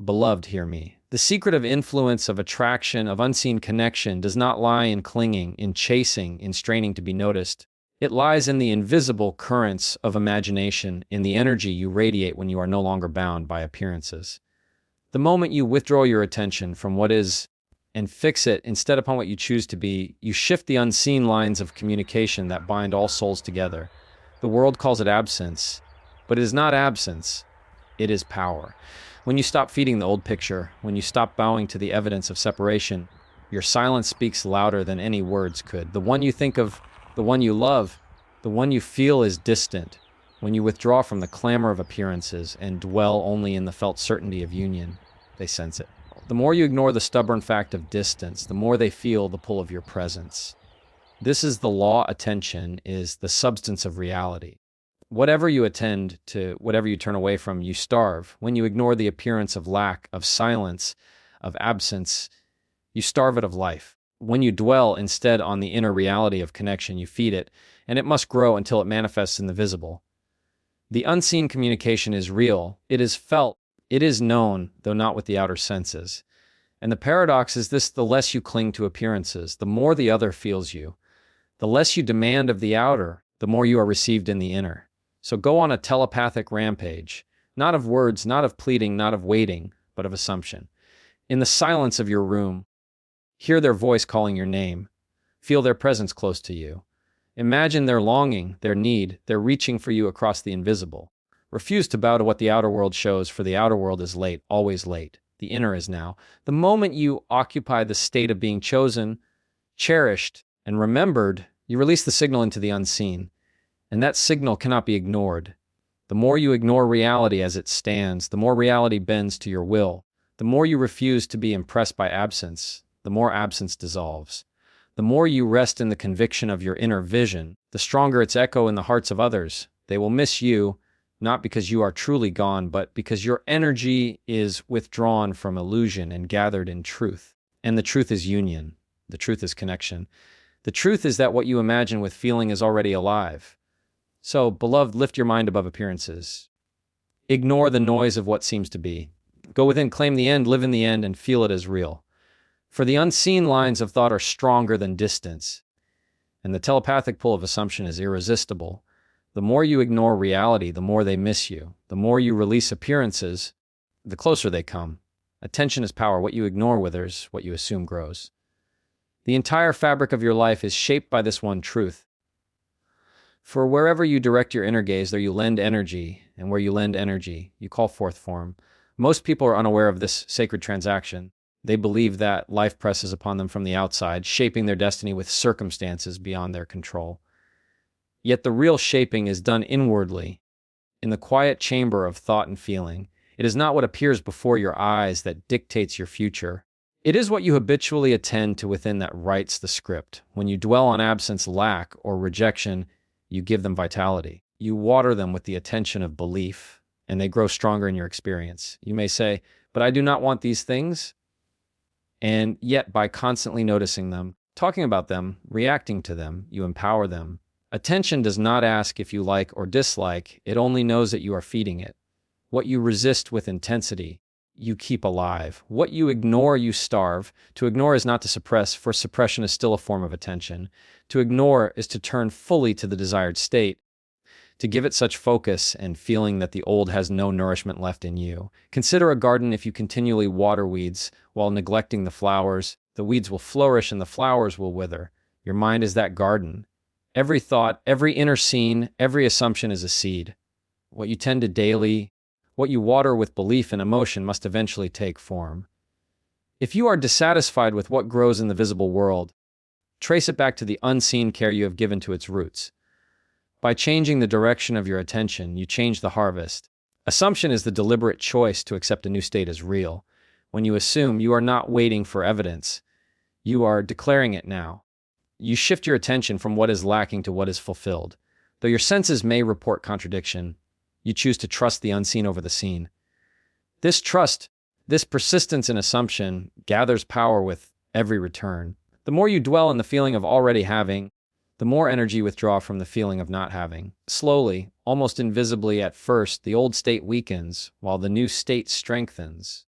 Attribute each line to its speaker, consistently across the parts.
Speaker 1: Beloved, hear me. The secret of influence, of attraction, of unseen connection does not lie in clinging, in chasing, in straining to be noticed. It lies in the invisible currents of imagination, in the energy you radiate when you are no longer bound by appearances. The moment you withdraw your attention from what is and fix it instead upon what you choose to be, you shift the unseen lines of communication that bind all souls together. The world calls it absence, but it is not absence, it is power. When you stop feeding the old picture, when you stop bowing to the evidence of separation, your silence speaks louder than any words could. The one you think of, the one you love, the one you feel is distant. When you withdraw from the clamor of appearances and dwell only in the felt certainty of union, they sense it. The more you ignore the stubborn fact of distance, the more they feel the pull of your presence. This is the law. Attention is the substance of reality. Whatever you attend to, whatever you turn away from, you starve. When you ignore the appearance of lack, of silence, of absence, you starve it of life. When you dwell instead on the inner reality of connection, you feed it, and it must grow until it manifests in the visible. The unseen communication is real. It is felt. It is known, though not with the outer senses. And the paradox is this: the less you cling to appearances, the more the other feels you. The less you demand of the outer, the more you are received in the inner. So go on a telepathic rampage, not of words, not of pleading, not of waiting, but of assumption. In the silence of your room, hear their voice calling your name. Feel their presence close to you. Imagine their longing, their need, their reaching for you across the invisible. Refuse to bow to what the outer world shows, for the outer world is late, always late. The inner is now. The moment you occupy the state of being chosen, cherished, and remembered, you release the signal into the unseen. And that signal cannot be ignored. The more you ignore reality as it stands, the more reality bends to your will. The more you refuse to be impressed by absence, the more absence dissolves. The more you rest in the conviction of your inner vision, the stronger its echo in the hearts of others. They will miss you, not because you are truly gone, but because your energy is withdrawn from illusion and gathered in truth. And the truth is union. The truth is connection. The truth is that what you imagine with feeling is already alive. So, beloved, lift your mind above appearances. Ignore the noise of what seems to be. Go within, claim the end, live in the end, and feel it as real. For the unseen lines of thought are stronger than distance, and the telepathic pull of assumption is irresistible. The more you ignore reality, the more they miss you. The more you release appearances, the closer they come. Attention is power. What you ignore withers, what you assume grows. The entire fabric of your life is shaped by this one truth. For wherever you direct your inner gaze, there you lend energy, and where you lend energy, you call forth form. Most people are unaware of this sacred transaction. They believe that life presses upon them from the outside, shaping their destiny with circumstances beyond their control. Yet the real shaping is done inwardly, in the quiet chamber of thought and feeling. It is not what appears before your eyes that dictates your future. It is what you habitually attend to within that writes the script. When you dwell on absence, lack, or rejection, you give them vitality. You water them with the attention of belief, and they grow stronger in your experience. You may say, but I do not want these things. And yet, by constantly noticing them, talking about them, reacting to them, you empower them. Attention does not ask if you like or dislike. It only knows that you are feeding it. What you resist with intensity, you keep alive. What you ignore, you starve. To ignore is not to suppress, for suppression is still a form of attention. To ignore is to turn fully to the desired state, to give it such focus and feeling that the old has no nourishment left in you. Consider a garden. If you continually water weeds while neglecting the flowers, the weeds will flourish and the flowers will wither. Your mind is that garden. Every thought, every inner scene, every assumption is a seed. What you tend to daily, what you water with belief and emotion must eventually take form. If you are dissatisfied with what grows in the visible world, trace it back to the unseen care you have given to its roots. By changing the direction of your attention, you change the harvest. Assumption is the deliberate choice to accept a new state as real. When you assume, you are not waiting for evidence. You are declaring it now. You shift your attention from what is lacking to what is fulfilled. Though your senses may report contradiction, you choose to trust the unseen over the seen. This trust, this persistence in assumption, gathers power with every return. The more you dwell in the feeling of already having, the more energy you withdraw from the feeling of not having. Slowly, almost invisibly at first, the old state weakens, while the new state strengthens.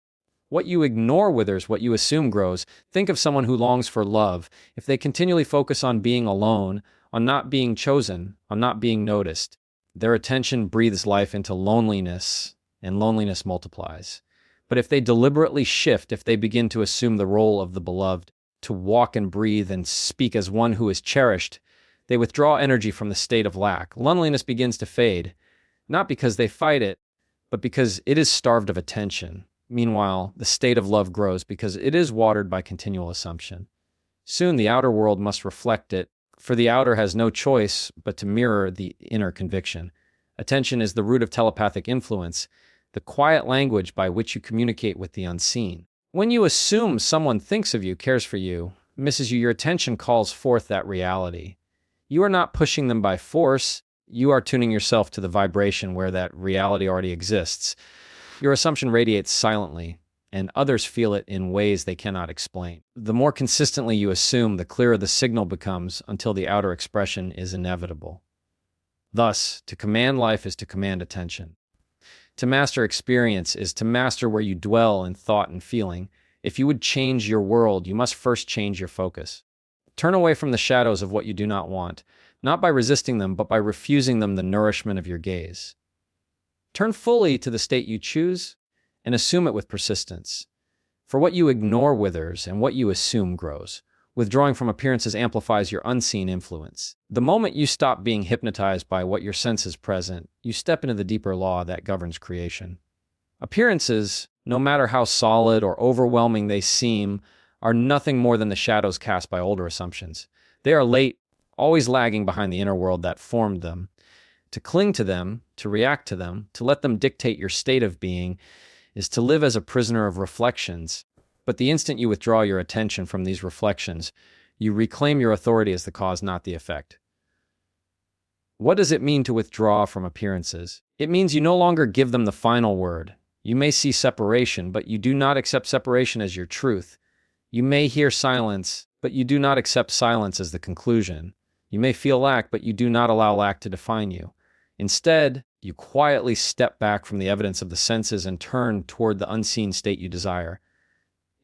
Speaker 1: What you ignore withers, what you assume grows. Think of someone who longs for love. If they continually focus on being alone, on not being chosen, on not being noticed, their attention breathes life into loneliness, and loneliness multiplies. But if they deliberately shift, if they begin to assume the role of the beloved, to walk and breathe and speak as one who is cherished, they withdraw energy from the state of lack. Loneliness begins to fade, not because they fight it, but because it is starved of attention. Meanwhile, the state of love grows because it is watered by continual assumption. Soon the outer world must reflect it, for the outer has no choice but to mirror the inner conviction. Attention is the root of telepathic influence, the quiet language by which you communicate with the unseen. When you assume someone thinks of you, cares for you, misses you, your attention calls forth that reality. You are not pushing them by force, you are tuning yourself to the vibration where that reality already exists. Your assumption radiates silently, and others feel it in ways they cannot explain. The more consistently you assume, the clearer the signal becomes until the outer expression is inevitable. Thus, to command life is to command attention. To master experience is to master where you dwell in thought and feeling. If you would change your world, you must first change your focus. Turn away from the shadows of what you do not want, not by resisting them, but by refusing them the nourishment of your gaze. Turn fully to the state you choose and assume it with persistence. For what you ignore withers and what you assume grows. Withdrawing from appearances amplifies your unseen influence. The moment you stop being hypnotized by what your senses present, you step into the deeper law that governs creation. Appearances, no matter how solid or overwhelming they seem, are nothing more than the shadows cast by older assumptions. They are late, always lagging behind the inner world that formed them. To cling to them, to react to them, to let them dictate your state of being, is to live as a prisoner of reflections. But the instant you withdraw your attention from these reflections, you reclaim your authority as the cause, not the effect. What does it mean to withdraw from appearances? It means you no longer give them the final word. You may see separation, but you do not accept separation as your truth. You may hear silence, but you do not accept silence as the conclusion. You may feel lack, but you do not allow lack to define you. Instead, you quietly step back from the evidence of the senses and turn toward the unseen state you desire.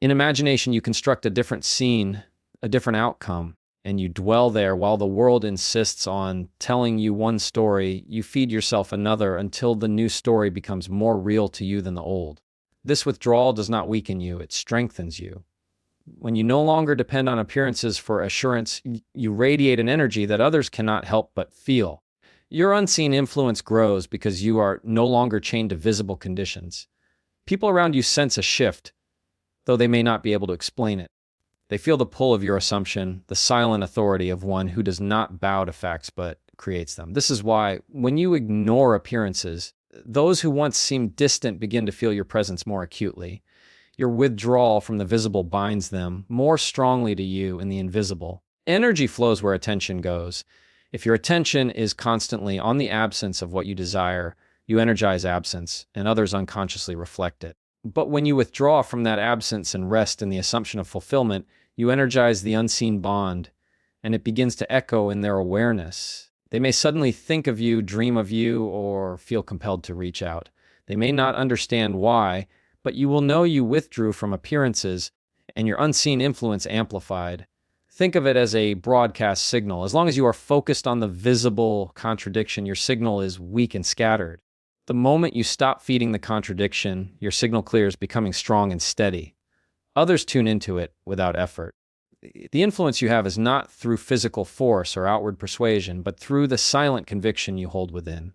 Speaker 1: In imagination, you construct a different scene, a different outcome, and you dwell there while the world insists on telling you one story. You feed yourself another until the new story becomes more real to you than the old. This withdrawal does not weaken you, it strengthens you. When you no longer depend on appearances for assurance, you radiate an energy that others cannot help but feel. Your unseen influence grows because you are no longer chained to visible conditions. People around you sense a shift, though they may not be able to explain it. They feel the pull of your assumption, the silent authority of one who does not bow to facts but creates them. This is why, when you ignore appearances, those who once seemed distant begin to feel your presence more acutely. Your withdrawal from the visible binds them more strongly to you in the invisible. Energy flows where attention goes. If your attention is constantly on the absence of what you desire, you energize absence, and others unconsciously reflect it. But when you withdraw from that absence and rest in the assumption of fulfillment, you energize the unseen bond, and it begins to echo in their awareness. They may suddenly think of you, dream of you, or feel compelled to reach out. They may not understand why, but you will know you withdrew from appearances, and your unseen influence amplified. Think of it as a broadcast signal. As long as you are focused on the visible contradiction, your signal is weak and scattered. The moment you stop feeding the contradiction, your signal clears, becoming strong and steady. Others tune into it without effort. The influence you have is not through physical force or outward persuasion, but through the silent conviction you hold within.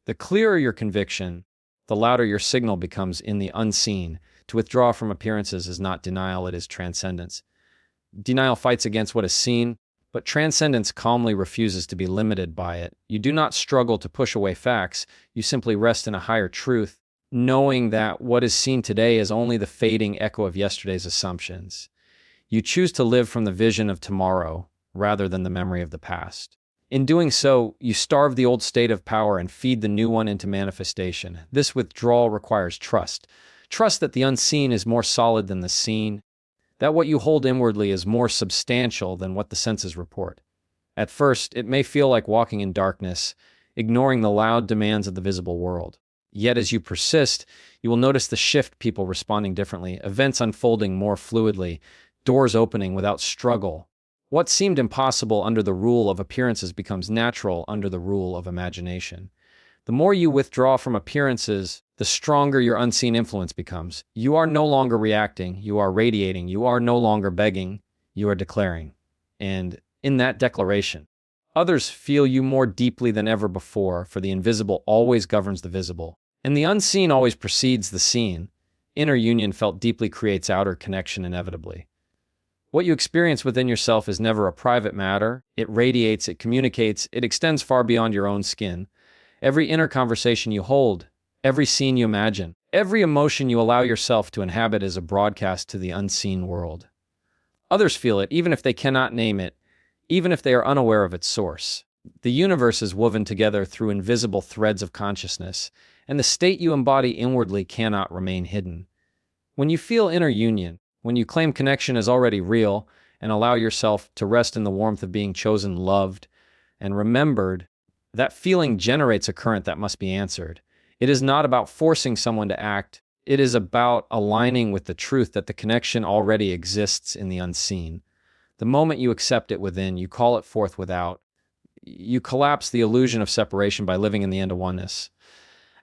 Speaker 1: The clearer your conviction, the louder your signal becomes in the unseen. To withdraw from appearances is not denial, it is transcendence. Denial fights against what is seen, but transcendence calmly refuses to be limited by it. You do not struggle to push away facts, you simply rest in a higher truth, knowing that what is seen today is only the fading echo of yesterday's assumptions. You choose to live from the vision of tomorrow rather than the memory of the past. In doing so, you starve the old state of power and feed the new one into manifestation. This withdrawal requires trust. Trust that the unseen is more solid than the seen, that what you hold inwardly is more substantial than what the senses report. At first, it may feel like walking in darkness, ignoring the loud demands of the visible world. Yet as you persist, you will notice the shift, people responding differently, events unfolding more fluidly, doors opening without struggle. What seemed impossible under the rule of appearances becomes natural under the rule of imagination. The more you withdraw from appearances, the stronger your unseen influence becomes. You are no longer reacting, you are radiating, you are no longer begging, you are declaring. And in that declaration, others feel you more deeply than ever before, for the invisible always governs the visible, and the unseen always precedes the seen. Inner union felt deeply creates outer connection inevitably. What you experience within yourself is never a private matter. It radiates, it communicates, it extends far beyond your own skin. Every inner conversation you hold, every scene you imagine, every emotion you allow yourself to inhabit is a broadcast to the unseen world. Others feel it, even if they cannot name it, even if they are unaware of its source. The universe is woven together through invisible threads of consciousness, and the state you embody inwardly cannot remain hidden. When you feel inner union, when you claim connection is already real and allow yourself to rest in the warmth of being chosen, loved, and remembered, that feeling generates a current that must be answered. It is not about forcing someone to act. It is about aligning with the truth that the connection already exists in the unseen. The moment you accept it within, you call it forth without. You collapse the illusion of separation by living in the end of oneness.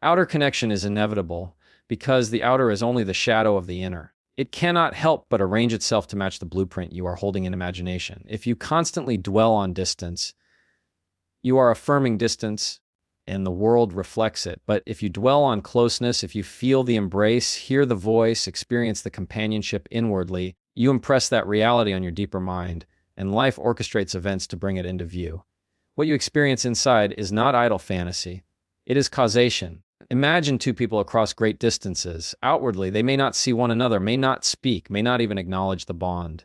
Speaker 1: Outer connection is inevitable because the outer is only the shadow of the inner. It cannot help but arrange itself to match the blueprint you are holding in imagination. If you constantly dwell on distance, you are affirming distance, and the world reflects it. But if you dwell on closeness, if you feel the embrace, hear the voice, experience the companionship inwardly, you impress that reality on your deeper mind, and life orchestrates events to bring it into view. What you experience inside is not idle fantasy. It is causation. Imagine two people across great distances. Outwardly, they may not see one another, may not speak, may not even acknowledge the bond.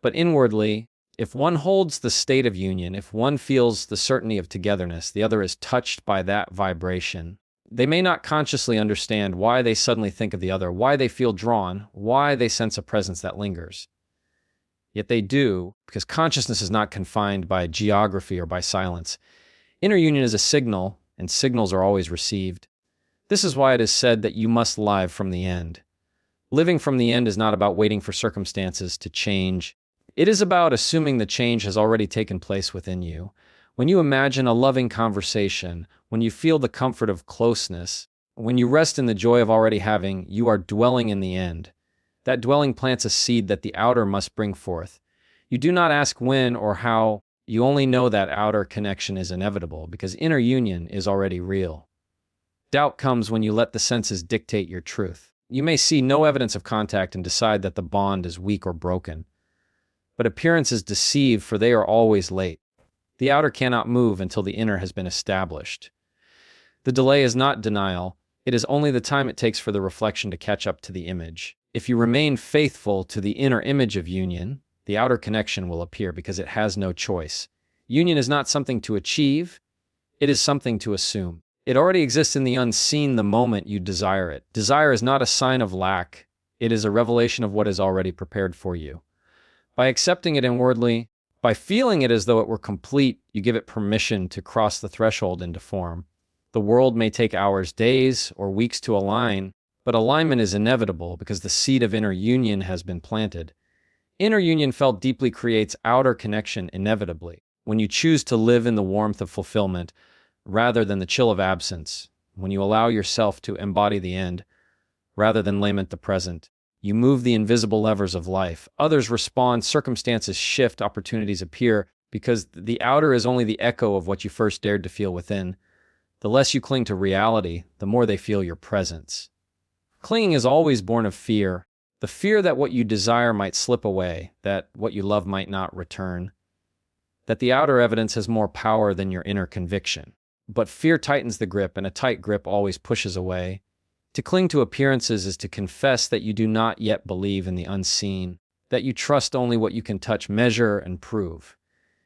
Speaker 1: But inwardly, if one holds the state of union, if one feels the certainty of togetherness, the other is touched by that vibration. They may not consciously understand why they suddenly think of the other, why they feel drawn, why they sense a presence that lingers. Yet they do, because consciousness is not confined by geography or by silence. Inner union is a signal, and signals are always received. This is why it is said that you must live from the end. Living from the end is not about waiting for circumstances to change. It is about assuming the change has already taken place within you. When you imagine a loving conversation, when you feel the comfort of closeness, when you rest in the joy of already having, you are dwelling in the end. That dwelling plants a seed that the outer must bring forth. You do not ask when or how, you only know that outer connection is inevitable because inner union is already real. Doubt comes when you let the senses dictate your truth. You may see no evidence of contact and decide that the bond is weak or broken. But appearances deceive, for they are always late. The outer cannot move until the inner has been established. The delay is not denial. It is only the time it takes for the reflection to catch up to the image. If you remain faithful to the inner image of union, the outer connection will appear because it has no choice. Union is not something to achieve. It is something to assume. It already exists in the unseen the moment you desire it. Desire is not a sign of lack. It is a revelation of what is already prepared for you. By accepting it inwardly, by feeling it as though it were complete, you give it permission to cross the threshold into form. The world may take hours, days, or weeks to align, but alignment is inevitable because the seed of inner union has been planted. Inner union felt deeply creates outer connection inevitably. When you choose to live in the warmth of fulfillment rather than the chill of absence, when you allow yourself to embody the end rather than lament the present, you move the invisible levers of life. Others respond, circumstances shift, opportunities appear, because the outer is only the echo of what you first dared to feel within. The less you cling to reality, the more they feel your presence. Clinging is always born of fear, the fear that what you desire might slip away, that what you love might not return, that the outer evidence has more power than your inner conviction. But fear tightens the grip, and a tight grip always pushes away. To cling to appearances is to confess that you do not yet believe in the unseen, that you trust only what you can touch, measure, and prove.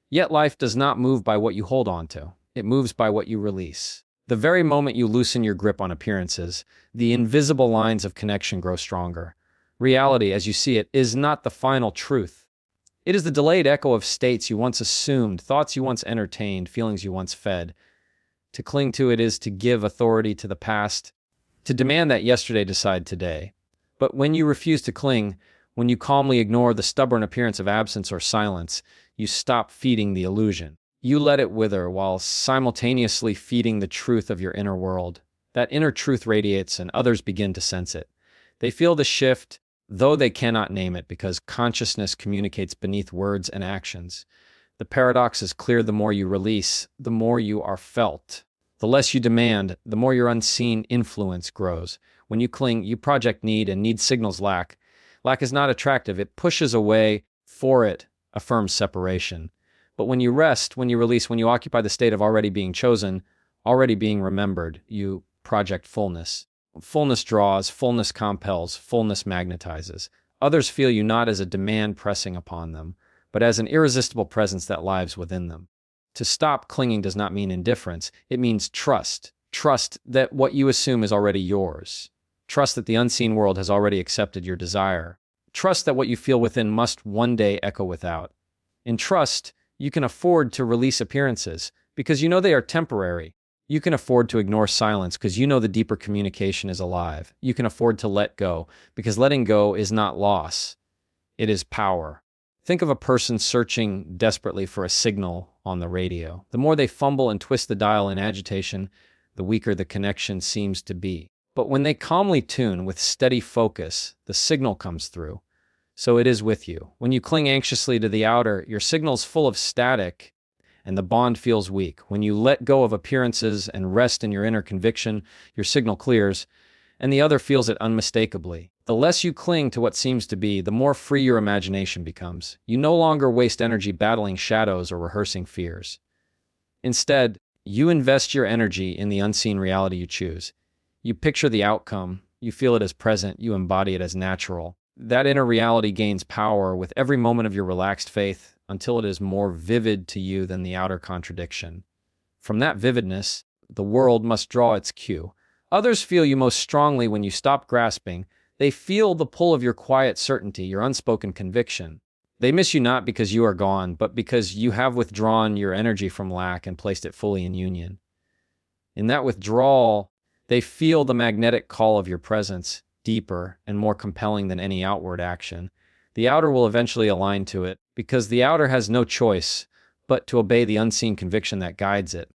Speaker 1: Yet life does not move by what you hold on to. It moves by what you release. The very moment you loosen your grip on appearances, the invisible lines of connection grow stronger. Reality, as you see it, is not the final truth. It is the delayed echo of states you once assumed, thoughts you once entertained, feelings you once fed. To cling to it is to give authority to the past, to demand that yesterday decide today. But when you refuse to cling, when you calmly ignore the stubborn appearance of absence or silence, you stop feeding the illusion. You let it wither while simultaneously feeding the truth of your inner world. That inner truth radiates and others begin to sense it. They feel the shift, though they cannot name it because consciousness communicates beneath words and actions. The paradox is clear: the more you release, the more you are felt. The less you demand, the more your unseen influence grows. When you cling, you project need, and need signals lack. Lack is not attractive. It pushes away. For it affirms separation. But when you rest, when you release, when you occupy the state of already being chosen, already being remembered, you project fullness. Fullness draws, fullness compels, fullness magnetizes. Others feel you not as a demand pressing upon them, but as an irresistible presence that lives within them. To stop clinging does not mean indifference. It means trust. Trust that what you assume is already yours. Trust that the unseen world has already accepted your desire. Trust that what you feel within must one day echo without. In trust, you can afford to release appearances because you know they are temporary. You can afford to ignore silence because you know the deeper communication is alive. You can afford to let go because letting go is not loss. It is power. Think of a person searching desperately for a signal on the radio. The more they fumble and twist the dial in agitation, the weaker the connection seems to be. But when they calmly tune with steady focus, the signal comes through. So it is with you. When you cling anxiously to the outer, your signal's full of static, and the bond feels weak. When you let go of appearances and rest in your inner conviction, your signal clears, and the other feels it unmistakably. The less you cling to what seems to be, the more free your imagination becomes. You no longer waste energy battling shadows or rehearsing fears. Instead, you invest your energy in the unseen reality you choose. You picture the outcome, you feel it as present, you embody it as natural. That inner reality gains power with every moment of your relaxed faith until it is more vivid to you than the outer contradiction. From that vividness, the world must draw its cue. Others feel you most strongly when you stop grasping. They feel the pull of your quiet certainty, your unspoken conviction. They miss you not because you are gone, but because you have withdrawn your energy from lack and placed it fully in union. In that withdrawal, they feel the magnetic call of your presence, deeper and more compelling than any outward action. The outer will eventually align to it, because the outer has no choice but to obey the unseen conviction that guides it.